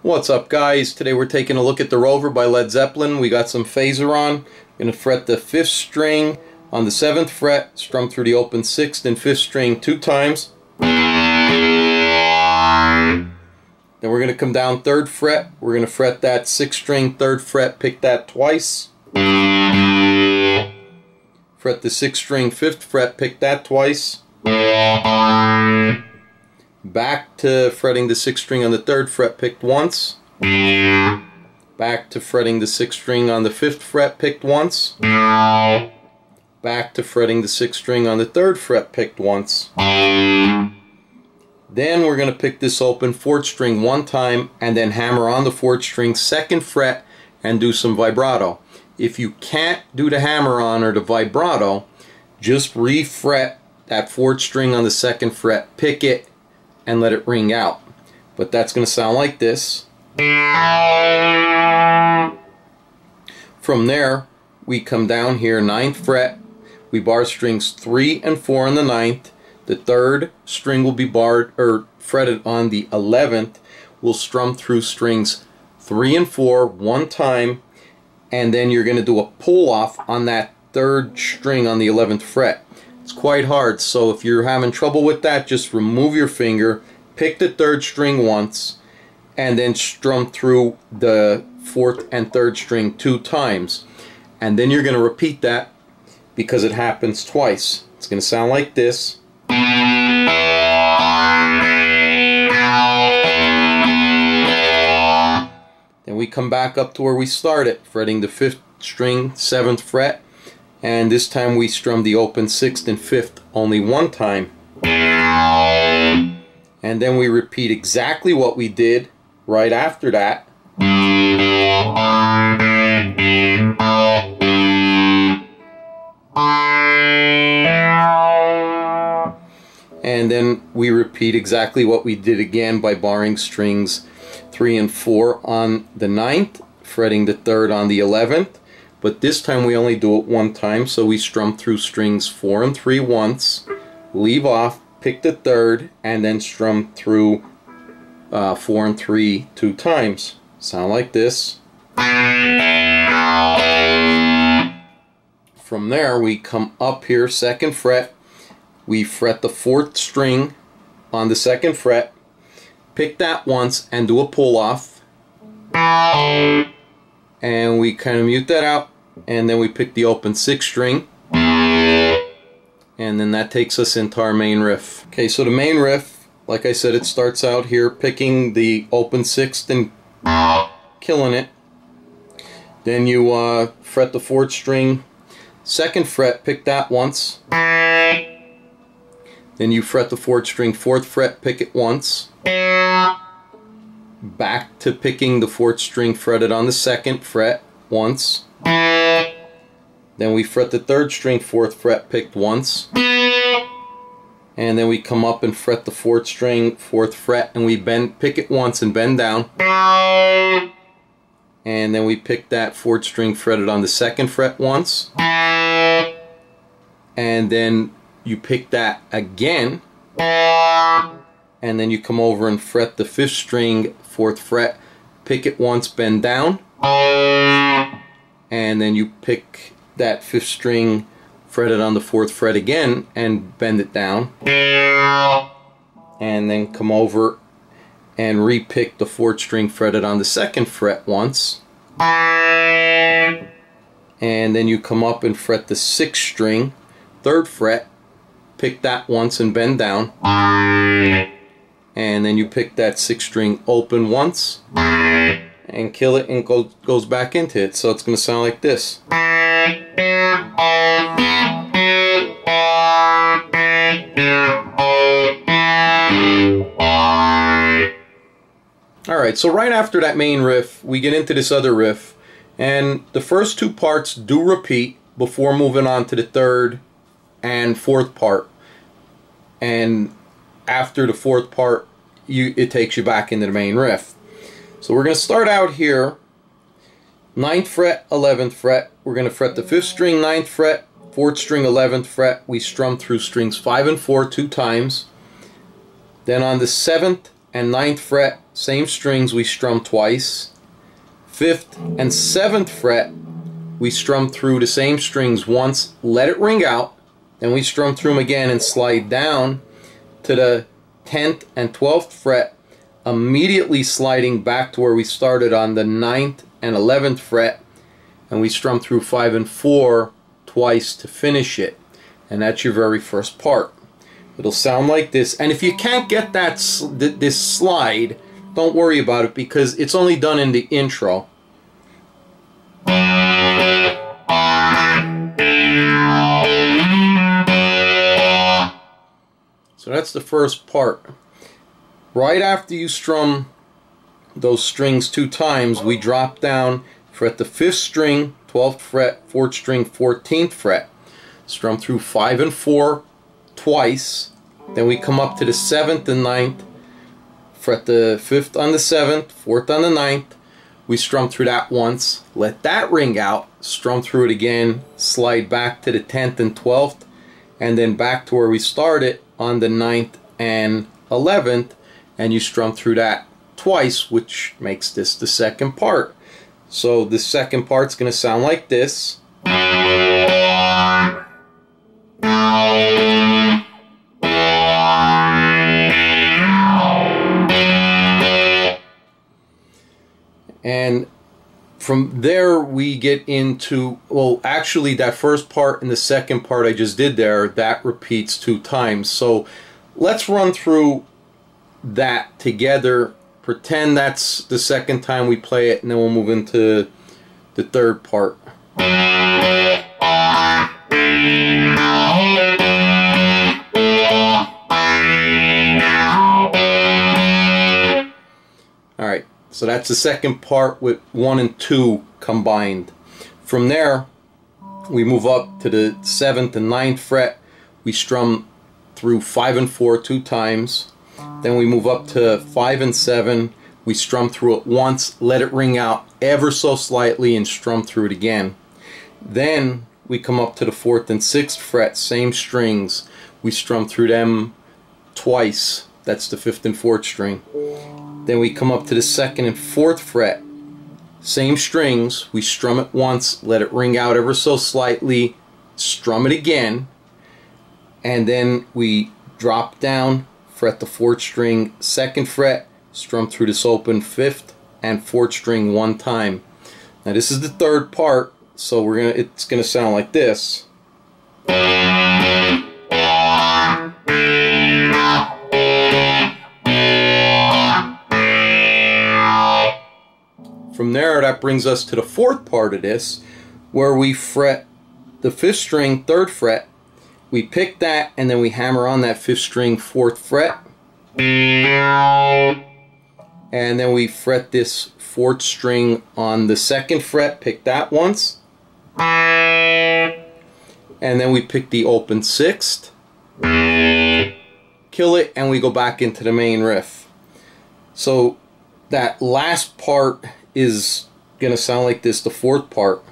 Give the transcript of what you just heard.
What's up, guys? Today we're taking a look at the Rover by Led Zeppelin. We got some phaser on. Going to fret the 5th string on the 7th fret, strum through the open 6th and 5th string 2 times. Then we're going to come down 3rd fret. We're going to fret that 6th string 3rd fret, pick that twice. Fret the 6th string 5th fret, pick that twice. Back to fretting the 6th string on the 3rd fret, picked once. Back to fretting the 6th string on the 5th fret, picked once. Back to fretting the 6th string on the 3rd fret, picked once. Then we're going to pick this open 4th string 1 time and then hammer on the 4th string 2nd fret and do some vibrato. If you can't do the hammer on or the vibrato, just re-fret that 4th string on the 2nd fret, pick it, and let it ring out. But that's going to sound like this. From there, we come down here 9th fret. We bar strings 3 and 4 on the 9th. The 3rd string will be barred or fretted on the 11th. We'll strum through strings 3 and 4 1 time, and then you're going to do a pull off on that 3rd string on the 11th fret. It's quite hard, so if you're having trouble with that, just remove your finger, pick the 3rd string once, and then strum through the 4th and 3rd string 2 times. And then you're going to repeat that because it happens twice. It's going to sound like this. Then we come back up to where we started, fretting the 5th string 7th fret. And this time we strum the open 6th and 5th only 1 time. And then we repeat exactly what we did right after that. And then we repeat exactly what we did again by barring strings 3 and 4 on the 9th, fretting the 3rd on the 11th. But this time we only do it 1 time, so we strum through strings 4 and 3 once, leave off, pick the 3rd, and then strum through 4 and 3 2 times. Sound like this. From there we come up here 2nd fret. We fret the 4th string on the 2nd fret, pick that once and do a pull off. And we kind of mute that out, and then we pick the open 6th string, and then that takes us into our main riff. Okay, so the main riff, like I said, it starts out here picking the open 6th and killing it. Then you fret the 4th string 2nd fret, pick that once. Then you fret the 4th string 4th fret, pick it once. Back to picking the 4th string fretted on the 2nd fret once. Then we fret the 3rd string 4th fret, picked once. And then we come up and fret the 4th string 4th fret, and we pick it once and bend down. And then we pick that 4th string fretted on the 2nd fret once. And then you pick that again. And then you come over and fret the 5th string 4th fret, pick it once, bend down, and then you pick that 5th string fretted on the 4th fret again and bend it down, and then come over and re-pick the 4th string fretted on the 2nd fret once, and then you come up and fret the 6th string 3rd fret, pick that once and bend down, and then you pick that 6th string open once and kill it, and goes back into it. So it's going to sound like this. Alright, so right after that main riff, we get into this other riff, and the first 2 parts do repeat before moving on to the 3rd and 4th part. And after the 4th part, it takes you back into the main riff. So we're going to start out here, 9th fret, 11th fret. We're going to fret the 5th string 9th fret, 4th string 11th fret. We strum through strings 5 and 4 2 times. Then on the 7th and 9th fret, same strings we strum twice. 5th and 7th fret, we strum through the same strings once, let it ring out, then we strum through them again and slide down to the 10th and 12th fret, immediately sliding back to where we started on the 9th and 11th fret, and we strum through 5 and 4 twice to finish it. And that's your very first part. It'll sound like this. And if you can't get that this slide, don't worry about it, because it's only done in the intro. So that's the first part. Right after you strum those strings 2 times, we drop down, fret the 5th string, 12th fret, 4th string, 14th fret. Strum through 5 and 4 twice. Then we come up to the 7th and 9th. Fret the 5th on the 7th, 4th on the 9th. We strum through that once, let that ring out, strum through it again, slide back to the 10th and 12th, and then back to where we started on the 9th and 11th, and you strum through that twice, which makes this the second part. So the second part's going to sound like this. And from there we get into, well, actually that first part and the second part I just did there, that repeats 2 times. So let's run through that together. Pretend that's the second time we play it, and then we'll move into the third part. Alright, so that's the second part with 1 and 2 combined. From there, we move up to the 7th and 9th fret. We strum through 5 and 4 2 times. Then we move up to 5 and 7. We strum through it once, let it ring out ever so slightly, and strum through it again. Then we come up to the 4th and 6th fret, same strings. We strum through them twice. That's the 5th and 4th string. Then we come up to the 2nd and 4th fret, same strings. We strum it once, let it ring out ever so slightly, strum it again, and then we drop down, fret the 4th string, 2nd fret, strum through this open 5th and 4th string 1 time. Now this is the third part, so it's gonna sound like this. From there, that brings us to the fourth part of this, where we fret the 5th string, 3rd fret. We pick that, and then we hammer on that 5th string, 4th fret. And then we fret this 4th string on the 2nd fret, pick that once. And then we pick the open 6th, kill it, and we go back into the main riff. So that last part is going to sound like this, the fourth part.